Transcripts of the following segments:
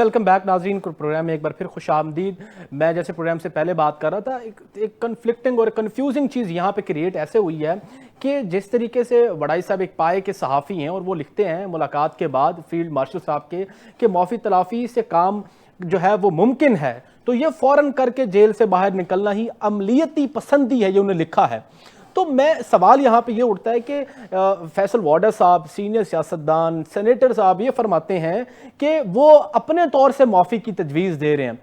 Welcome back ناظرین کو programme میں ایک بار پھر خوش آمدید. میں جیسے پروگرام سے پہلے بات کر رہا تھا, ایک کنفلکٹنگ اور کنفیوزنگ چیز یہاں پہ کریٹ ایسے ہوئی ہے کہ جس طریقے سے وڈائی صاحب ایک پائے کے صحافی ہیں اور وہ لکھتے ہیں ملاقات کے بعد فیلڈ مارشل صاحب کے کہ موفی تلافی سے کام جو ہے وہ ممکن ہے, تو یہ فوراً کر کے جیل سے باہر نکلنا ہی عملیاتی پسندی ہے, یہ انہوں نے لکھا ہے. تو میں سوال یہاں پہ یہ اٹھتا ہے کہ فیصل وارڈر صاحب سینئر سیاستدان سینیٹر صاحب یہ فرماتے ہیں کہ وہ اپنے طور سے معافی کی تجویز دے رہے ہیں.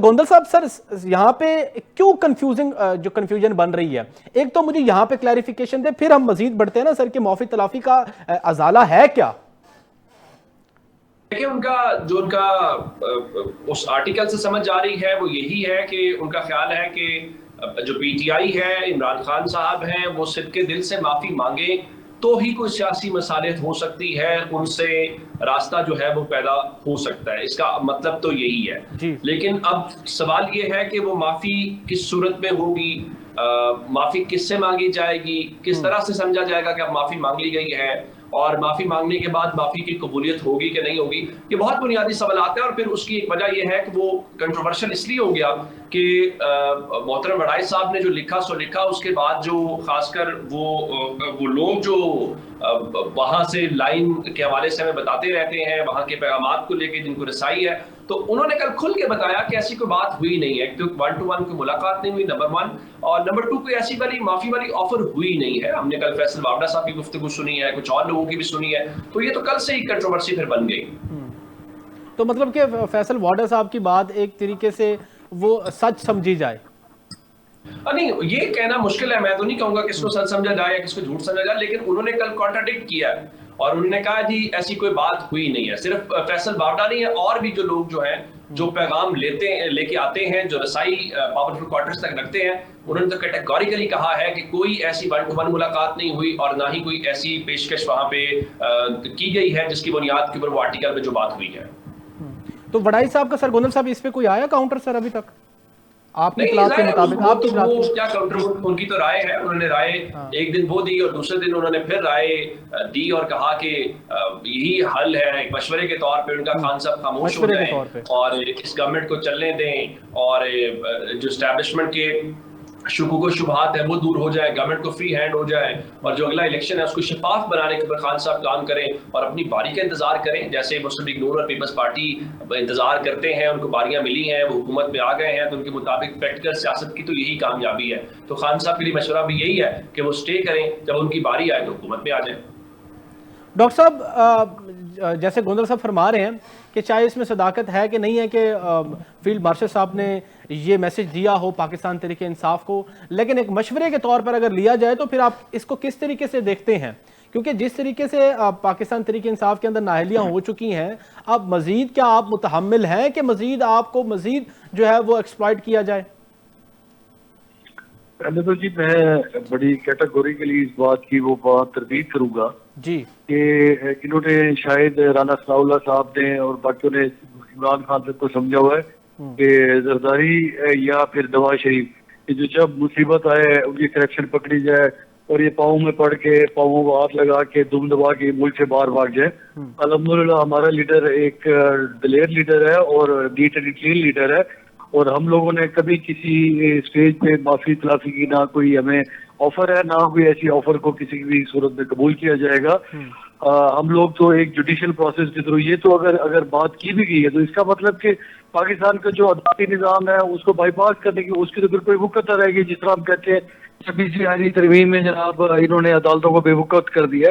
گوندل صاحب سر یہاں پہ کیوں کنفیوژن بن رہی ہے؟ ایک تو مجھے یہاں پہ کلیریفیکیشن دے, پھر ہم مزید بڑھتے ہیں نا سر کہ معافی تلافی کا ازالہ ہے کیا؟ دیکھیں ان کا اس آرٹیکل سے سمجھ آ رہی ہے وہ یہی ہے کہ ان کا خیال ہے کہ جو پی ٹی آئی ہے, عمران خان صاحب ہیں, وہ صدقے دل سے معافی مانگیں تو ہی کوئی سیاسی مصالحت ہو سکتی ہے, ان سے راستہ جو ہے وہ پیدا ہو سکتا ہے. اس کا مطلب تو یہی ہے جی. لیکن اب سوال یہ ہے کہ وہ معافی کس صورت میں ہوگی, معافی کس سے مانگی جائے گی, کس طرح سے سمجھا جائے گا کہ اب معافی مانگ لی گئی ہے, اور معافی مانگنے کے بعد معافی کی قبولیت ہوگی کہ نہیں ہوگی. یہ بہت بنیادی سوالات ہیں, اور پھر اس کی ایک وجہ یہ ہے کہ وہ کنٹروورشل اس لیے ہو گیا کہ محترم وڈائی صاحب نے جو لکھا سو لکھا, اس کے بعد جو خاص کر وہ لوگ جو وہاں سے لائن کے حوالے سے ہمیں بتاتے رہتے ہیں, وہاں کے پیغامات کو لے کے جن کو رسائی ہے, تو انہوں نے کل کھل کے بتایا کہ ایسی کوئی بات ہوئی نہیں ہے, تو 1 to 1 کوئی ملاقات نہیں ہوئی, نمبر 1, اور نمبر 2 کوئی ایسی والی معافی والی آفر ہوئی نہیں ہے. ہم نے کل فیصل وارڈا صاحب کی گفتگو سنی ہے, کچھ اور لوگوں کی بھی سنی ہے, تو یہ تو کل سے ہی کنٹروورسی پھر بن گئی. تو مطلب کہ فیصل وارڈا صاحب کی بات ایک طریقے سے وہ سچ سمجھی جائے؟ نہیں, یہ کہنا مشکل ہے, میں تو نہیں کہوں گا کس کو سچ سمجھا جائے یا کس کو جھوٹ سمجھا جائے, لیکن انہوں نے کل کانٹراڈکٹ کیا ہے اور انہوں نے کہا جی ایسی کوئی بات ہوئی نہیں ہے. صرف فیصل وارڈا نہیں ہے, اور بھی جو لوگ جو ہیں جو پیغام لے کے آتے ہیں, جو رسائی پاورفل کوارٹرز تک رکھتے ہیں, انہوں نے تو کیٹیگوریکلی کہا ہے کہ کوئی ایسی 1 to 1 ملاقات نہیں ہوئی اور نہ ہی کوئی ایسی پیشکش وہاں پہ کی گئی ہے جس کی بنیاد کے اوپر وہ آرٹیکل میں جو بات ہوئی ہے. تو وڈائی صاحب کا سر گوندل صاحب اس پہ کوئی آیا کاؤنٹر سر ابھی تک آپ کی نہیں, اطلاعات کے مطابق؟ آپ کی کیا کاؤنٹر, ان کی تو رائے ہے, انہوں نے رائے ایک دن وہ دی اور دوسرے دن انہوں نے پھر رائے دی اور کہا کہ یہی حل ہے, ایک مشورے کے طور پہ ان کا خان صاحب خاموش ہو جائیں اور اس گورنمنٹ کو چلنے دیں, اور جو اسٹیبلشمنٹ کے شکوک و شبہات ہیں وہ دور ہو جائے, گورنمنٹ کو فری ہینڈ ہو جائے, اور جو اگلا الیکشن ہے اس کو شفاف بنانے کے اوپر خان صاحب کام کریں اور اپنی باری کا انتظار کریں, جیسے مسلم لیگ نون اور پیپلز پارٹی انتظار کرتے ہیں, ان کو باریاں ملی ہیں, وہ حکومت میں آ گئے ہیں, تو ان کے مطابق پریکٹیکل سیاست کی تو یہی کامیابی ہے. تو خان صاحب کے لیے مشورہ بھی یہی ہے کہ وہ اسٹے کریں, جب ان کی باری آئے تو حکومت میں آ جائیں. ڈاکٹر صاحب جیسے گوندل صاحب فرما رہے ہیں کہ چاہے اس میں صداقت ہے کہ نہیں ہے کہ فیلڈ مارشل صاحب نے یہ میسج دیا ہو پاکستان تحریک انصاف کو, لیکن ایک مشورے کے طور پر اگر لیا جائے تو پھر آپ اس کو کس طریقے سے دیکھتے ہیں؟ کیونکہ جس طریقے سے پاکستان تحریک انصاف کے اندر نااہلیاں ہو چکی ہیں, اب مزید کیا آپ متحمل ہیں کہ مزید آپ کو مزید جو ہے وہ ایکسپلائٹ کیا جائے؟ پہلے تو جی میں بڑی کیٹیگوریکلی اس بات کی وہ بات تردید کروں گا جی کہ انہوں نے شاید رانا ثناء اللہ صاحب نے اور باقیوں نے عمران خان صاحب کو سمجھا ہوا ہے کہ زرداری یا پھر نواز شریف جو جب مصیبت آئے ان کی کریکشن پکڑی جائے اور یہ پاؤں میں پڑ کے پاؤں کو ہاتھ لگا کے دم دبا کے ملک سے باہر بھاگ جائے. الحمدللہ ہمارا لیڈر ایک دلیر لیڈر ہے اور نیٹ اینڈ کلین لیڈر ہے, اور ہم لوگوں نے کبھی کسی اسٹیج پہ معافی تلافی کی نہ کوئی ہمیں آفر ہے, نہ کوئی ایسی آفر کو کسی بھی صورت میں قبول کیا جائے گا. ہم لوگ تو ایک جوڈیشل پروسیس کے تھرو, یہ تو اگر بات کی بھی گئی ہے تو اس کا مطلب کہ پاکستان کا جو عدالتی نظام ہے اس کو بائی پاس کرنے کی اس کی تو پھر کوئی وقت نہ رہے گی. جس طرح ہم کہتے ہیں 26ویں آئینی ترمیم میں جناب انہوں نے عدالتوں کو بے وقت کر دیا.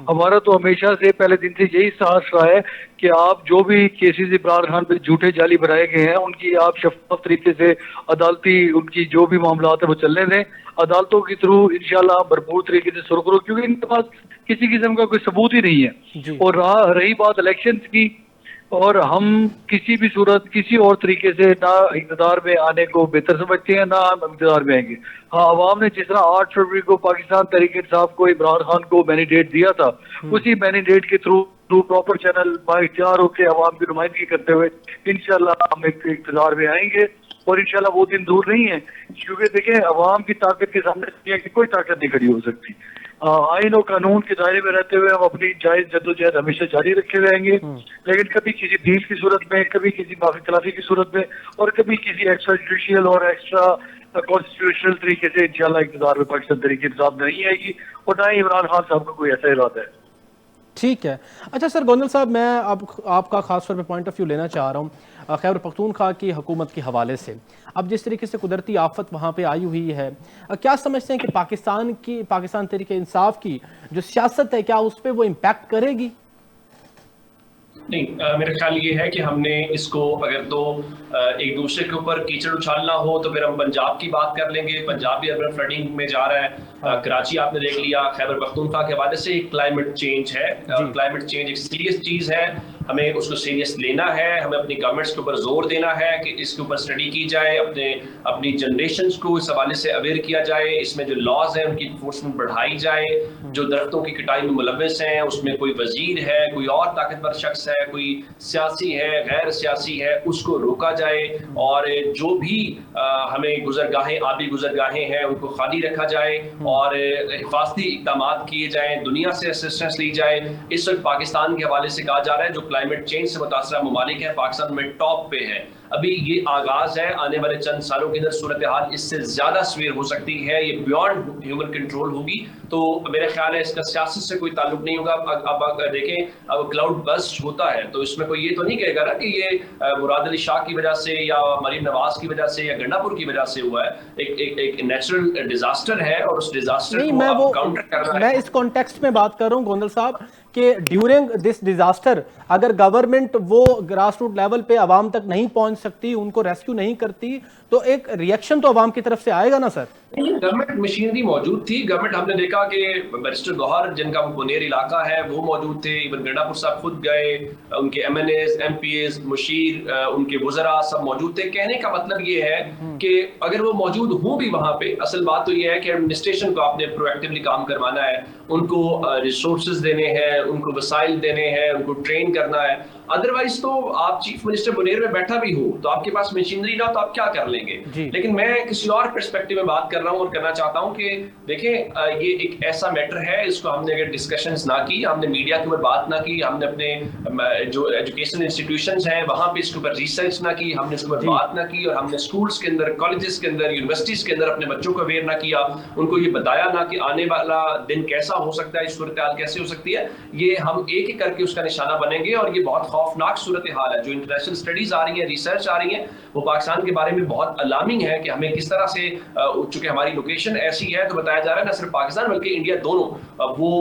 ہمارا تو ہمیشہ سے پہلے دن سے یہی ساہس رہا ہے کہ آپ جو بھی کیسز عمران خان پہ جھوٹے جعلی بنائے گئے ہیں ان کی آپ شفاف طریقے سے عدالتی ان کی جو بھی معاملات ہیں وہ چلنے دیں, عدالتوں کے تھرو انشاءاللہ بھرپور طریقے سے سرو کرو, کیونکہ ان کے پاس کسی قسم کا کوئی ثبوت ہی نہیں ہے. اور رہی بات الیکشنز کی, اور ہم کسی بھی صورت کسی اور طریقے سے نہ اقتدار میں آنے کو بہتر سمجھتے ہیں نہ ہم اقتدار میں آئیں گے. ہاں, عوام نے جس طرح 8 فروری کو پاکستان تحریک انصاف کو عمران خان کو مینڈیٹ دیا تھا, اسی مینڈیٹ کے تھرو پراپر چینل بااختیار ہو کے عوام کی نمائندگی کرتے ہوئے انشاءاللہ ہم ایک اقتدار میں آئیں گے, اور انشاءاللہ وہ دن دور نہیں ہے. کیونکہ دیکھیں عوام کی طاقت کے سامنے دنیا کی کوئی طاقت نہیں کھڑی ہو سکتی. آئین و قانون کے دائرے میں رہتے ہوئے ہم اپنی جائز جدوجہد ہمیشہ جاری رکھے رہیں گے، لیکن کبھی کسی ڈیل کی صورت میں، کبھی کسی معافی تلافی کی صورت میں، اور کبھی کسی ایکسٹرا جوڈیشیل اور ایکسٹرا کانسٹیٹیوشنل طریقے سے انشاءاللہ اقتدار میں پاکستان تحریک انصاف نہیں آئے گی، اور نہ ہی عمران خان صاحب کا کوئی ایسا ارادہ ہے۔ ٹھیک ہے۔ اچھا سر گوندل صاحب، میں اب آپ کا خاص طور پہ پوائنٹ آف ویو لینا چاہ رہا ہوں خیبر پختونخوا کی حکومت کے حوالے سے۔ اب جس طریقے سے قدرتی آفت وہاں پہ آئی ہوئی ہے، کیا سمجھتے ہیں کہ پاکستان تحریک انصاف کی جو سیاست ہے کیا اس پہ وہ امپیکٹ کرے گی؟ نہیں، میرا خیال یہ ہے کہ ہم نے اس کو اگر تو ایک دوسرے کے اوپر کیچڑ اچھالنا ہو تو پھر ہم پنجاب کی بات کر لیں گے۔ پنجاب بھی اربن فلڈنگ میں جا رہا ہے، کراچی آپ نے دیکھ لیا۔ خیبر پختونخوا کے حوالے سے کلائمیٹ چینج ہے، کلائمیٹ چینج ایک سیریس چیز ہے، ہمیں اس کو سیریس لینا ہے، ہمیں اپنی گورنمنٹس کے اوپر زور دینا ہے کہ اس کے اوپر اسٹڈی کی جائے، اپنی جنریشنز کو اس حوالے سے اویئر کیا جائے، اس میں جو لاز ہیں ان کی انفورسمنٹ بڑھائی جائے، جو درختوں کی کٹائی میں ملوث ہیں اس میں کوئی وزیر ہے، کوئی اور طاقتور شخص ہے، کوئی سیاسی ہے، غیر سیاسی ہے، اس کو روکا جائے، اور جو بھی ہمیں گزرگاہیں، آبی گزرگاہیں ہیں ان کو خالی رکھا جائے، اور حفاظتی اقدامات کیے جائیں، دنیا سے اسسٹنس لی جائے۔ اس وقت پاکستان کے حوالے سے کہا جا رہا ہے جو کلائمیٹ چینج سے متاثرہ ممالک ہیں پاکستان میں ٹاپ پہ ہے۔ ابھی یہ آغاز ہے، آنے والے چند سالوں کے اندر صورتحال اس سے زیادہ سویر ہو سکتی ہے، یہ بیونڈ ہیومن کنٹرول ہوگی۔ تو میرا خیال ہے اس کا سیاست سے کوئی تعلق نہیں ہوگا۔ اب اگر دیکھیں اب کلاؤڈ برسٹ ہوتا ہے تو اس میں کوئی یہ تو نہیں کہے گا نا کہ یہ مراد علی شاہ کی وجہ سے یا مریم نواز کی وجہ سے یا گنڈا پور کی وجہ سے ہوا ہے۔ ایک نیچرل ڈیزاسٹر ہے اور اس ڈیزاسٹر کو کاؤنٹر کرنا ہے۔ میں اس کانٹیکسٹ میں بات کر رہا ہوں گوندل صاحب کہ ڈیورنگ دس ڈیزاسٹر اگر گورنمنٹ وہ گراس روٹ لیول پہ عوام تک نہیں پہنچ سکتی، ان کو ریسکیو نہیں کرتی، تو ایک ریئیکشن تو عوام کی طرف سے آئے گا نا سر؟ گورنمنٹ مشینری موجود تھی، گورنمنٹ ہم نے دیکھا کہ بیرسٹر گوہر جن کا وہ بنیر علاقہ ہے وہ موجود تھے، ایون گنڈا پور صاحب خود گئے، ان کے MNAs, MPAs, مشیر، ان کے وزراء سب موجود تھے۔ کہنے کا مطلب یہ ہے کہ اگر وہ موجود ہوں بھی وہاں پہ، اصل بات تو یہ ہے کہ ایڈمنسٹریشن کو آپ نے پرو ایکٹیولی کام کروانا ہے، ان کو ریسورسز دینے ہیں، ان کو وسائل دینے ہیں، ان کو ٹرین کرنا ہے۔ ادروائز تو آپ چیف منسٹر بنیر میں بیٹھا بھی ہو تو آپ کے پاس مشینری نہ تو آپ کیا کر لیں گے؟ لیکن میں کسی اور پرسپیکٹو میں بات کر رہا ہوں اور کرنا چاہتا ہوں کہ دیکھیں یہ ایک ایسا میٹر ہے، اس کو ہم نے اگر ڈسکشنز نہ کی، ہم نے میڈیا کے اوپر بات نہ کی، ہم نے اپنے جو ایجوکیشن انسٹیٹیوشنز ہیں وہاں پہ اس کے اوپر ریسرچ نہ کی، ہم نے اس کے اوپر بات نہ کی، اور ہم نے اسکولس کے اندر، کالجز کے اندر، یونیورسٹیز کے اندر اپنے بچوں کو اویئر نہ کیا، ان کو یہ بتایا نہ کہ آنے والا دن کیسا ہو سکتا ہے، اس صورتحال کیسے ہو سکتی ہے، یہ ہم ایک ایک کر کے اس کا نشانہ بنیں گے۔ اور یہ بہت خوفناک صورتحال ہے، جو انٹرنیشنل اسٹڈیز آ رہی ہیں، ریسرچ آ رہی ہیں، وہ پاکستان کے بارے میں بہت الارمنگ ہے کہ ہمیں کس طرح سے، چونکہ ہماری لوکیشن ایسی ہے تو بتایا جا رہا ہے نہ صرف پاکستان بلکہ انڈیا دونوں وہ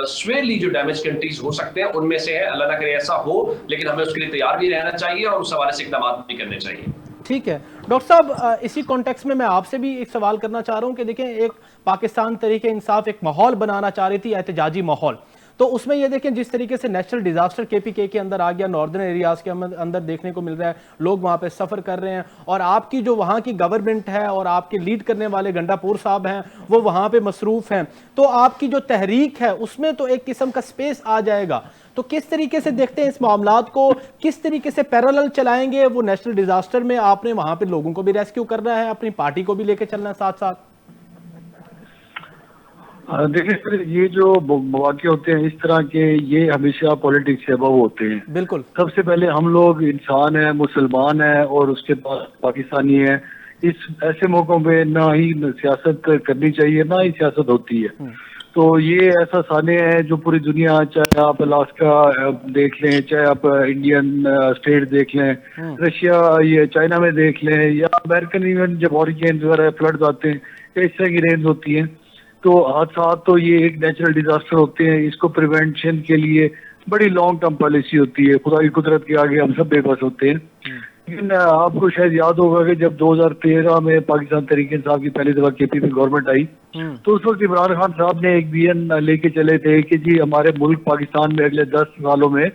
سویئرلی جو ڈیمیج کنٹریز ہو سکتے ہیں ان میں سے ہے۔ اللہ نہ کرے ایسا ہو، لیکن ہمیں اس کے لیے تیار بھی رہنا چاہیے اور اس حوالے سے اقدامات بھی کرنے چاہیے۔ ٹھیک ہے ڈاکٹر صاحب، اسی کانٹیکس میں آپ سے بھی ایک سوال کرنا چاہ رہا ہوں کہ دیکھیں ایک پاکستان تحریک انصاف ایک ماحول بنانا چاہ رہی تھی، احتجاجی ماحول، تو اس میں یہ دیکھیں جس طریقے سے نیچرل ڈیزاسٹر کے پی کے اندر آ گیا، ناردرن ایریاز کے اندر دیکھنے کو مل رہا ہے، لوگ وہاں پہ سفر کر رہے ہیں، اور آپ کی جو وہاں کی گورنمنٹ ہے اور آپ کے لیڈ کرنے والے گنڈا پور صاحب ہیں وہ وہاں پہ مصروف ہیں، تو آپ کی جو تحریک ہے اس میں تو ایک قسم کا سپیس آ جائے گا۔ تو کس طریقے سے دیکھتے ہیں اس معاملات کو، کس طریقے سے پیرالل چلائیں گے؟ وہ نیشنل ڈیزاسٹر میں آپ نے وہاں پہ لوگوں کو بھی ریسکیو کرنا ہے، اپنی پارٹی کو بھی لے کے چلنا ہے ساتھ ساتھ۔ دیکھیں یہ جو مواقع ہوتے ہیں اس طرح کے، یہ ہمیشہ پولیٹکس سے ابو ہوتے ہیں۔ بالکل، سب سے پہلے ہم لوگ انسان ہیں، مسلمان ہیں، اور اس کے بعد پاکستانی ہیں۔ اس ایسے موقعوں پہ نہ ہی سیاست کرنی چاہیے، نہ ہی سیاست ہوتی ہے۔ تو یہ ایسا سانے ہیں جو پوری دنیا، چاہے آپ الاسکا دیکھ لیں، چاہے آپ انڈین اسٹیٹ دیکھ لیں، رشیا یہ چائنا میں دیکھ لیں، یا امریکن ایون جب ہریکینز وغیرہ فلڈز آتے ہیں یا اس طرح کی رینز ہوتی ہیں، تو حادثات تو یہ ایک نیچرل ڈیزاسٹر ہوتے ہیں۔ اس کو پریونشن کے لیے بڑی لانگ ٹرم پالیسی ہوتی ہے، خدا کی قدرت کے آگے ہم سب بے بس ہوتے ہیں۔ لیکن آپ کو شاید یاد ہوگا کہ جب 2013 میں پاکستان تحریک انصاف کی پہلی دفعہ کے پی میں گورنمنٹ آئی تو اس وقت عمران خان صاحب نے ایک بی این لے کے چلے تھے کہ جی ہمارے ملک پاکستان میں اگلے 10 سالوں میں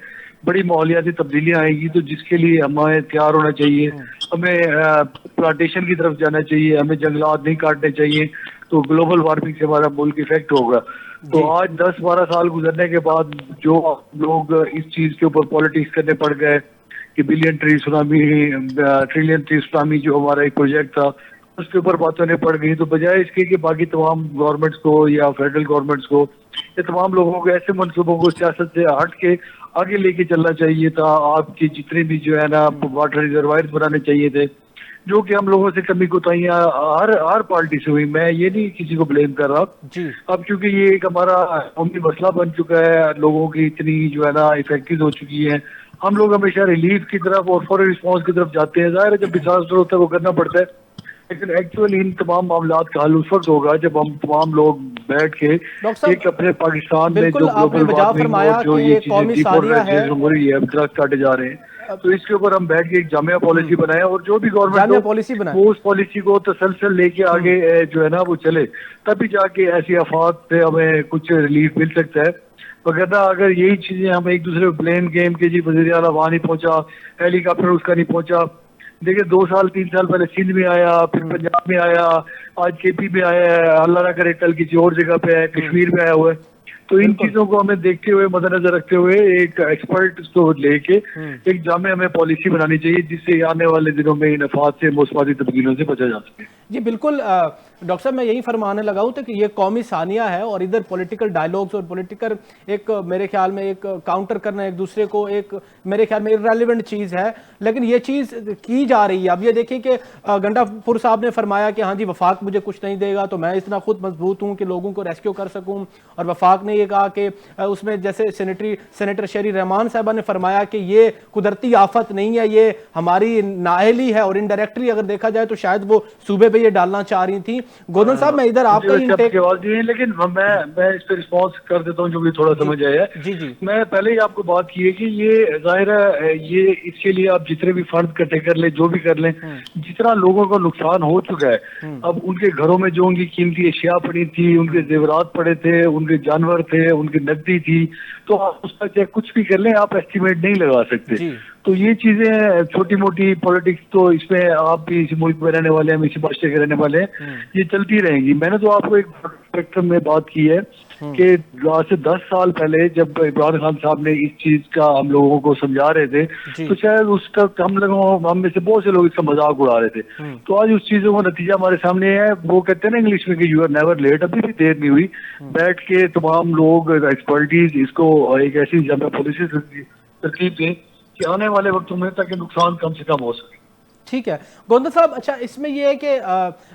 بڑی ماحولیاتی تبدیلیاں آئیں گی، تو جس کے لیے ہمیں تیار ہونا چاہیے، ہمیں پلانٹیشن کی طرف جانا چاہیے، ہمیں جنگلات نہیں کاٹنے چاہیے، تو گلوبل وارمنگ سے ہمارا ملک افیکٹ ہوگا۔ تو آج 10-12 سال گزرنے کے بعد جو لوگ اس چیز کے اوپر پالیٹکس کرنے پڑ گئے کہ billion tree tsunami, trillion tree tsunami جو ہمارا ایک پروجیکٹ تھا اس کے اوپر باتیں پڑ گئی، تو بجائے اس کے کہ باقی تمام گورنمنٹس کو یا فیڈرل گورنمنٹس کو یہ تمام لوگوں کو ایسے منصوبوں کو سیاست سے ہٹ کے آگے لے کے چلنا چاہیے تھا. آپ کی جتنے بھی جو ہے نا واٹر ریزروائر بنانے چاہیے تھے, جو کہ ہم لوگوں سے کمی کوتاہیاں ہر پارٹی سے ہوئی. میں یہ نہیں کسی کو بلیم کر رہا. اب چونکہ یہ ایک ہمارا قومی مسئلہ بن چکا ہے, لوگوں کی اتنی جو ہے نا افیکٹیو ہو چکی ہے, ہم لوگ ہمیشہ ریلیف کی طرف اور فوری رسپانس کی طرف جاتے ہیں. ظاہر ہے جب ڈیزاسٹر ہوتا ہے وہ کرنا پڑتا ہے, لیکن ایکچولی ان تمام معاملات کا حل اس وقت ہوگا جب ہم تمام لوگ بیٹھ کے ایک اپنے پاکستان میں جو گلوبل وارمنگ اور جو یہ چیزیں ڈیفارسٹریشن ہو رہی ہے, درخت کاٹے جا رہے ہیں, تو اس کے اوپر ہم بیٹھ کے ایک جامعہ پالیسی بنائیں, اور جو بھی گورنمنٹ وہ اس پالیسی کو تسلسل لے کے آگے جو ہے نا وہ چلے, تبھی جا کے ایسی آفات سے ہمیں کچھ ریلیف مل سکتا ہے. وغیرہ اگر یہی چیزیں ہم ایک دوسرے کو بلیم گیم کے جی وزیر اعلیٰ وہاں نہیں پہنچا, ہیلی کاپٹر اس کا نہیں پہنچا. دیکھیں 2 سال 3 سال پہلے سندھ میں آیا, پھر پنجاب میں آیا, آج کے پی میں آیا ہے, اللہ نہ کرے کل کسی اور جگہ پہ ہے, کشمیر میں آیا ہوا ہے. تو ان چیزوں کو ہمیں دیکھتے ہوئے مد نظر رکھتے ہوئے ایک ایکسپرٹ کو لے کے ایک جامع ہمیں پالیسی بنانی چاہیے جس سے آنے والے دنوں میں ان افات سے موسمیاتی تبدیلیوں سے بچا جا سکے. جی بالکل ڈاکٹر صاحب, میں یہی فرمانے لگا ہوں کہ یہ قومی ثانیہ ہے اور ادھر پولیٹیکل ڈائیلاگز اور پولیٹیکل ایک میرے خیال میں ایک کاؤنٹر کرنا ایک دوسرے کو ایک میرے خیال میں ریلیونٹ چیز ہے, لیکن یہ چیز کی جا رہی ہے. اب یہ دیکھیں کہ گنڈا پور صاحب نے فرمایا کہ ہاں جی وفاق مجھے کچھ نہیں دے گا تو میں اتنا خود مضبوط ہوں کہ لوگوں کو ریسکیو کر سکوں, اور وفاق نے یہ کہا کہ اس میں جیسے سینیٹر شہری رحمان صاحبہ نے فرمایا کہ یہ قدرتی آفت نہیں ہے, یہ ہماری نااہلی ہے, اور انڈائریکٹلی اگر دیکھا جائے تو شاید وہ صوبے پہ یہ ڈالنا چاہ رہی تھی. گورنر صاحب میں ادھر آپ کا انٹیک, لیکن میں اس پہ رسپانس کر دیتا ہوں جو بھی تھوڑا سمجھ آیا ہے. جی جی میں پہلے ہی آپ کو بات کی ہے کہ یہ ظاہر ہے یہ اس کے لیے آپ جتنے بھی فنڈ اکٹھے کر لیں, جو بھی کر لیں, جتنا لوگوں کو نقصان ہو چکا ہے, اب ان کے گھروں میں جو ان کی قیمتی اشیاء پڑی تھی, ان کے زیورات پڑے تھے, ان کے جانور تھے, ان کی نقدی تھی, تو آپ اس کا چاہے کچھ بھی کر لیں آپ ایسٹیمیٹ نہیں لگا سکتے. تو یہ چیزیں چھوٹی موٹی پولیٹکس تو اس میں آپ بھی اسی ملک میں رہنے والے ہیں, ہم اسی معاشرے کے رہنے والے ہیں, یہ چلتی رہیں گی. میں نے تو آپ کو ایک اسپیکٹرم میں بات کی ہے کہ آج سے 10 سال پہلے جب عمران خان صاحب نے اس چیز کا ہم لوگوں کو سمجھا رہے تھے تو شاید اس کا ہم میں سے بہت سے لوگ اس کا مذاق اڑا رہے تھے. تو آج اس چیزوں کا نتیجہ ہمارے سامنے ہے. وہ کہتے ہیں نا انگلش میں کہ یو آر نیور لیٹ, ابھی بھی دیر نہیں ہوئی. بیٹھ کے تمام لوگ ایکسپرٹیز اس کو ایک ایسی جامع پالیسی ترتیب دیں کہ آنے والے وقتوں میں تاکہ نقصان کم سے کم ہو سکے. ٹھیک ہے گوندر صاحب, اچھا اس میں یہ ہے کہ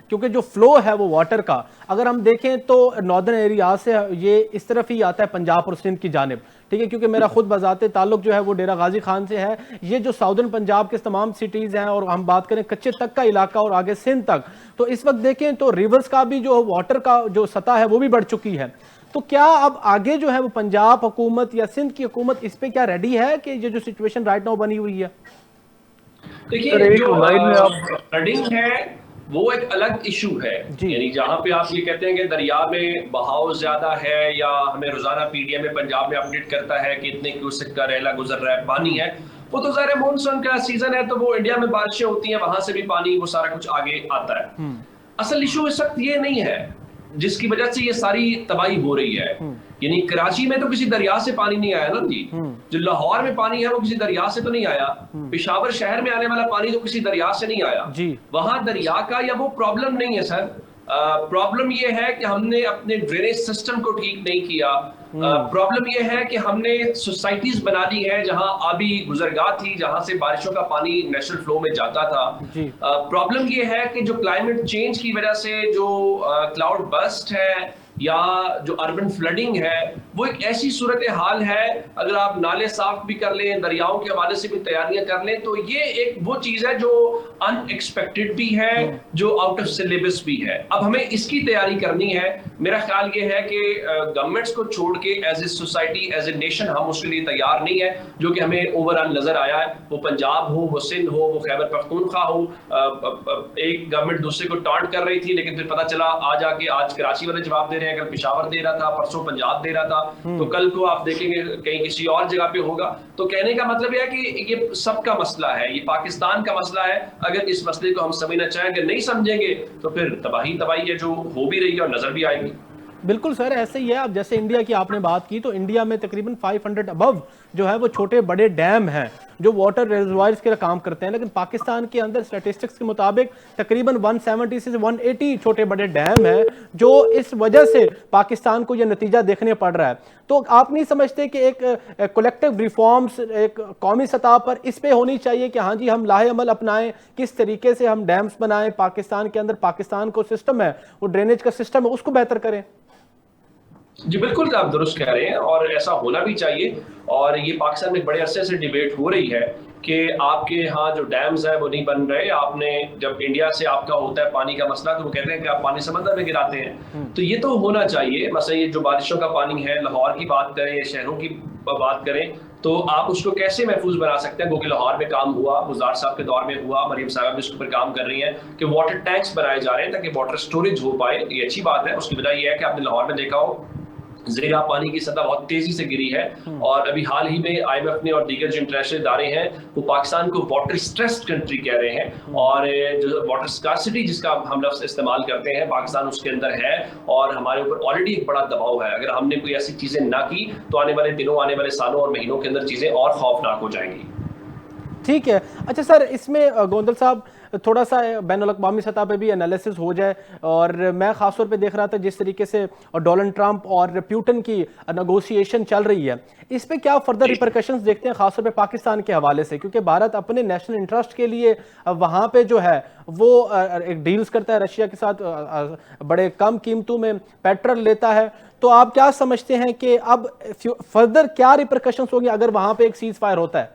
کیونکہ جو فلو ہے وہ واٹر کا اگر ہم دیکھیں تو ناردرن ایریا سے یہ اس طرف ہی آتا ہے پنجاب اور سندھ کی جانب, ٹھیک ہے, کیونکہ میرا خود بذات تعلق جو ہے وہ ڈیرہ غازی خان سے ہے. یہ جو ساؤدرن پنجاب کے تمام سٹیز ہیں, اور ہم بات کریں کچے تک کا علاقہ اور آگے سندھ تک, تو اس وقت دیکھیں تو ریورز کا بھی جو واٹر کا جو سطح ہے وہ بھی بڑھ چکی ہے. تو کیا اب آگے جو ہے وہ پنجاب حکومت یا سندھ کی حکومت اس پہ کیا ریڈی ہے کہ یہ جو سچویشن رائٹ ناؤ بنی ہوئی ہے؟ دیکھیے جو فلڈنگ ہے وہ ایک الگ ایشو ہے, یعنی جہاں پہ آپ یہ کہتے ہیں کہ دریا میں بہاؤ زیادہ ہے, یا ہمیں روزانہ پی ڈی ایم میں پنجاب میں اپڈیٹ کرتا ہے کہ اتنے کیوسک کا ریلا گزر رہا ہے, پانی ہے, وہ تو ظاہر مونسون کا سیزن ہے تو وہ انڈیا میں بارشیں ہوتی ہیں, وہاں سے بھی پانی وہ سارا کچھ آگے آتا ہے. اصل ایشو اس وقت یہ نہیں ہے جس کی وجہ سے یہ ساری تباہی ہو رہی ہے. یعنی کراچی میں تو کسی دریا سے پانی نہیں آیا نا جی, جو لاہور میں پانی ہے وہ کسی دریا سے تو نہیں آیا, پشاور شہر میں آنے والا پانی تو کسی دریا سے نہیں آیا. وہاں دریا کا یا وہ پرابلم نہیں ہے سر, پرابلم یہ ہے کہ ہم نے اپنے ڈرینیج سسٹم کو ٹھیک نہیں کیا. پرابلم یہ ہے کہ ہم نے سوسائٹیز بنا دی ہے جہاں آبی گزرگاہ تھی, جہاں سے بارشوں کا پانی نیچرل فلو میں جاتا تھا. پرابلم یہ ہے کہ جو کلائمیٹ چینج کی وجہ سے جو کلاؤڈ برسٹ ہے یا جو اربن فلڈنگ ہے وہ ایک ایسی صورتحال ہے, اگر آپ نالے صاف بھی کر لیں, دریاؤں کے حوالے سے بھی تیاریاں کر لیں, تو یہ ایک وہ چیز ہے جو ان ایکسپیکٹڈ بھی ہے, جو آؤٹ آف سلیبس بھی ہے. اب ہمیں اس کی تیاری کرنی ہے. میرا خیال یہ ہے کہ گورنمنٹس کو چھوڑ کے as a society, as a nation ہم اس کے لیے تیار نہیں ہے, جو کہ ہمیں اوور آل نظر آیا ہے. وہ پنجاب ہو, وہ سندھ ہو, وہ خیبر پختونخوا ہو, ایک گورنمنٹ دوسرے کو ٹانٹ کر رہی تھی, لیکن پھر پتہ چلا آج کراچی والے جواب دے رہے ہیں, کل پشاور دے رہا تھا, پرسوں پنجاب دے رہا تھا, تو کل کو آپ دیکھیں گے کہیں کسی اور جگہ پہ ہوگا. تو کہنے کا مطلب یہ ہے کہ یہ سب کا مسئلہ ہے, یہ پاکستان کا مسئلہ ہے. اگر اس مسئلے کو ہم سمجھنا چاہیں گے, نہیں سمجھیں گے, تو پھر تباہی ہے جو ہو بھی رہی ہے اور نظر بھی آئے گی. بالکل سر ایسے ہی ہے. اب جیسے انڈیا کی آپ نے بات کی تو انڈیا میں تقریباً 500 ابو جو ہے وہ چھوٹے بڑے ڈیم ہیں جو واٹر ریزروائرز کے کام کرتے ہیں، لیکن پاکستان کے اندر اسٹیٹسٹکس کے مطابق تقریباً 170 سے 180 چھوٹے بڑے ڈیم ہیں، جو اس وجہ سے پاکستان کو یہ نتیجہ دیکھنے پڑ رہا ہے. تو آپ نہیں سمجھتے کہ ایک کولیکٹیو ریفارمز ایک قومی سطح پر اس پہ ہونی چاہیے کہ ہاں جی ہم لاہے عمل اپنائیں، کس طریقے سے ہم ڈیمز بنائیں پاکستان کے اندر، پاکستان کو سسٹم ہے وہ ڈرینیج کا سسٹم ہے اس کو بہتر کریں؟ جی بالکل آپ درست کہہ رہے ہیں، اور ایسا ہونا بھی چاہیے. اور یہ پاکستان میں بڑے عرصے سے ڈیبیٹ ہو رہی ہے کہ آپ کے ہاں جو ڈیمز ہیں وہ نہیں بن رہے. آپ نے جب انڈیا سے آپ کا ہوتا ہے پانی کا مسئلہ تو وہ کہتے ہیں کہ آپ پانی سمندر میں گراتے ہیں. تو یہ تو ہونا چاہیے. مثلا یہ جو بارشوں کا پانی ہے، لاہور کی بات کریں یا شہروں کی بات کریں، تو آپ اس کو کیسے محفوظ بنا سکتے ہیں؟ کیونکہ لاہور میں کام ہوا، گزار صاحب کے دور میں ہوا، مریم صاحبہ بھی اس کے اوپر کام کر رہی ہیں کہ واٹر ٹینکس بنائے جا رہے ہیں تاکہ واٹر سٹوریج ہو پائے. یہ اچھی بات ہے. اس کی وجہ یہ ہے کہ آپ نے لاہور میں دیکھا ہو زیرا پانی کی سطح بہت تیزی سے گری ہے، اور ابھی حال ہی میں آئی ایم ایف نے اور دیگر جو انٹرنیشنل ادارے ہیں وہ پاکستان کو واٹر اسٹریسڈ کنٹری کہہ رہے ہیں. اور جو واٹر اسکارسٹی جس کا ہم لفظ استعمال کرتے ہیں، پاکستان اس کے اندر ہے، اور ہمارے اوپر آلریڈی ایک بڑا دباؤ ہے. اگر ہم نے کوئی ایسی چیزیں نہ کی تو آنے والے دنوں، آنے والے سالوں اور مہینوں کے اندر چیزیں اور خوفناک ہو جائیں گی. ٹھیک ہے. اچھا سر، اس میں گوندل صاحب تھوڑا سا بین الاقوامی سطح پہ بھی انالیسس ہو جائے. اور میں خاص طور پہ دیکھ رہا تھا جس طریقے سے ڈونلڈ ٹرمپ اور پیوٹن کی نیگوشیشن چل رہی ہے، اس پہ کیا فردر ریپرکشنز دیکھتے ہیں خاص طور پہ پاکستان کے حوالے سے؟ کیونکہ بھارت اپنے نیشنل انٹرسٹ کے لیے وہاں پہ جو ہے وہ ایک ڈیلز کرتا ہے رشیا کے ساتھ، بڑے کم قیمتوں میں پیٹرول لیتا ہے. تو آپ کیا سمجھتے ہیں کہ اب فردر کیا ریپرکشنز ہوں گی اگر وہاں پہ ایک سیز فائر ہوتا ہے؟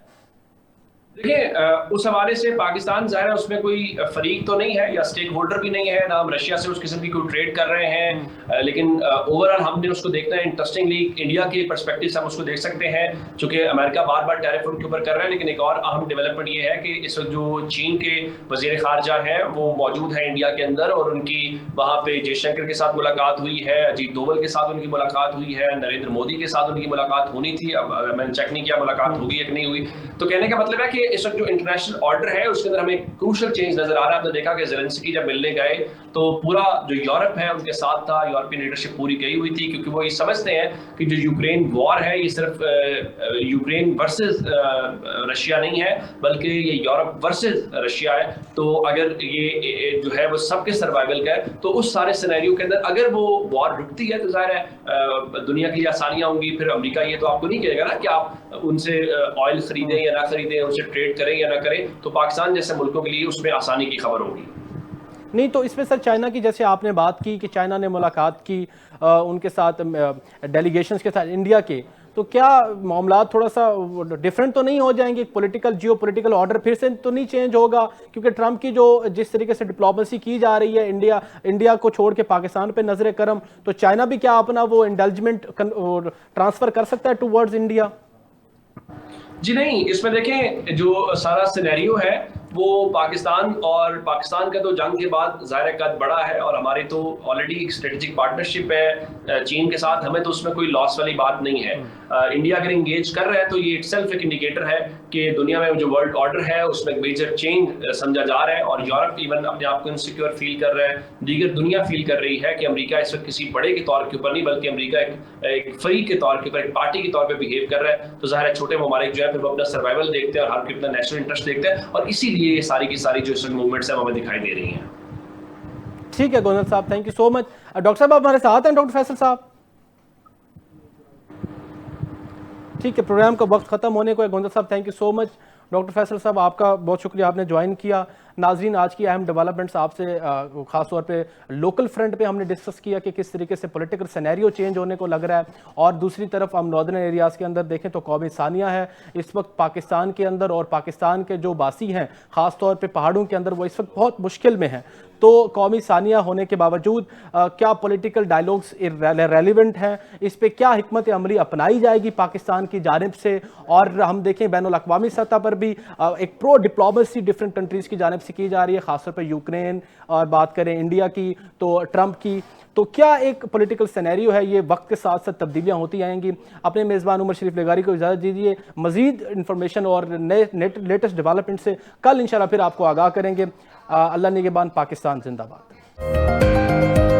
دیکھیں، اس حوالے سے پاکستان ظاہر ہے اس میں کوئی فریق تو نہیں ہے یا اسٹیک ہولڈر بھی نہیں ہے، نہ ہم رشیا سے اس قسم کی کوئی ٹریڈ کر رہے ہیں. لیکن اوورآل ہم نے اس کو دیکھنا ہے انٹرسٹنگلی انڈیا کے پرسپیکٹو سے ہم اس کو دیکھ سکتے ہیں، چونکہ امریکہ بار بار ٹیرف ان کے اوپر کر رہا ہے. لیکن ایک اور اہم ڈیولپمنٹ یہ ہے کہ اس وقت جو چین کے وزیر خارجہ ہیں وہ موجود ہیں انڈیا کے اندر، اور ان کی وہاں پہ جے شنکر کے ساتھ ملاقات ہوئی ہے، اجیت دوول کے ساتھ ان کی ملاقات ہوئی ہے، نریندر مودی کے ساتھ ان کی ملاقات ہونی تھی. اب میں نے چیک نہیں کیا ملاقات ہوگی یا نہیں ہوئی. تو کہنے کا مطلب ہے کہ اس وقت جو انٹرنیشنل آرڈر ہے اس کے اندر ہمیں کروشل چینج نظر آ رہا ہے. آپ نے دیکھا کہ زیلنسکی جب ملنے گئے تو پورا جو یورپ ہے ان کے ساتھ تھا، یورپین لیڈرشپ پوری گئی ہوئی تھی، کیونکہ وہ یہ سمجھتے ہیں کہ جو یوکرین وار ہے یہ صرف یوکرین ورسز رشیا نہیں ہے بلکہ یہ یورپ ورسز رشیا ہے. تو اگر یہ جو ہے وہ سب کے سروائیول کا ہے، تو اس سارے سینیریو کے اندر اگر وہ وار رکتی ہے تو ظاہر ہے دنیا کی آسانیاں ہوں گی. پھر امریکہ یہ تو آپ کو نہیں کہے گا نا کہ آپ ان سے آئل خریدیں یا نہ خریدیں، ان سے ٹریڈ کریں یا نہ کریں. تو پاکستان جیسے ملکوں کے لیے اس میں آسانی کی خبر ہوگی. نہیں تو اس میں سر چائنا کی جیسے آپ نے بات کی کہ چائنا نے ملاقات کی ان کے ساتھ ڈیلیگیشنز کے ساتھ انڈیا کے، تو کیا معاملات تھوڑا سا ڈیفرنٹ تو نہیں ہو جائیں گے؟ پولیٹیکل جیو پولیٹیکل آرڈر پھر سے تو نہیں چینج ہوگا؟ کیونکہ ٹرمپ کی جو جس طریقے سے ڈپلومیسی کی جا رہی ہے انڈیا کو چھوڑ کے پاکستان پہ نظر کرم، تو چائنا بھی کیا اپنا وہ انڈلجمنٹ ٹرانسفر کر سکتا ہے ٹوورڈز انڈیا؟ جی نہیں، اس میں دیکھیں جو سارا سینیریو ہے وہ پاکستان کا تو جنگ کے بعد ظاہر قد بڑا ہے، اور ہماری تو آلریڈی ایک اسٹریٹجک پارٹنرشپ ہے چین کے ساتھ. ہمیں تو اس میں کوئی لاس والی بات نہیں ہے. انڈیا اگر انگیج کر رہا ہے تو یہ اٹ سیلف ایک انڈیکیٹر ہے کہ دنیا میں جو ورلڈ آرڈر ہے اس میں ایک میجر چینج سمجھا جا رہا ہے، اور یورپ ایون اپنے آپ کو انسیکیور فیل کر رہا ہے. دیگر دنیا فیل کر رہی ہے کہ امریکہ اس وقت کسی بڑے کے طور کے اوپر نہیں بلکہ امریکہ ایک فریق کے طور کے اوپر، ایک پارٹی کے طور پہ بہیو کر رہا ہے. تو ظاہر ہے چھوٹے ممالک جو ہے پھر وہ اپنا سروائیول دیکھتے ہیں اور ہر کوئی اپنا نیشنل انٹرسٹ دیکھتے ہیں، اور اسی لیے یہ ساری کی ساری جو اس موومنٹس ہیں ہمیں دکھائی دے رہی ہیں. ٹھیک ہے گوندل صاحب، thank you so much. Doctor صاحب آپ ہمارے ساتھ ہیں؟ ڈاکٹر فیصل صاحب ٹھیک ہے، پروگرام کا وقت ختم ہونے کو ہے. گوندل صاحب thank you so much. Doctor Faisal صاحب آپ کا بہت شکریہ، آپ نے جوائن کیا. ناظرین آج کی اہم ڈیولپمنٹس آپ سے خاص طور پہ لوکل فرنٹ پہ ہم نے ڈسکس کیا کہ کس طریقے سے پولیٹیکل سینیریو چینج ہونے کو لگ رہا ہے، اور دوسری طرف ہم ناردرن ایریاز کے اندر دیکھیں تو قومی ثانیہ ہے اس وقت پاکستان کے اندر، اور پاکستان کے جو باسی ہیں خاص طور پہ پہاڑوں کے اندر وہ اس وقت بہت مشکل میں ہیں. تو قومی ثانیہ ہونے کے باوجود کیا پولیٹیکل ڈائیلاگز ریلیونٹ ہیں؟ اس پہ کیا حکمت عملی اپنائی جائے گی پاکستان کی جانب سے؟ اور ہم دیکھیں بین الاقوامی سطح پر بھی ایک پرو ڈپلومیسی ڈفرینٹ کنٹریز کی جانب سے کی جا رہی ہے، خاص طور پہ یوکرین، اور بات کریں انڈیا کی تو ٹرمپ کی. تو کیا ایک پولیٹیکل سینیریو ہے؟ یہ وقت کے ساتھ ساتھ تبدیلیاں ہوتی آئیں گی. اپنے میزبان عمر شریف لغاری کو اجازت دیجیے. مزید انفارمیشن اور نئے لیٹسٹ ڈیولپمنٹ سے کل انشاءاللہ پھر آپ کو آگاہ کریں گے. اللہ نگہبان. پاکستان زندہ باد.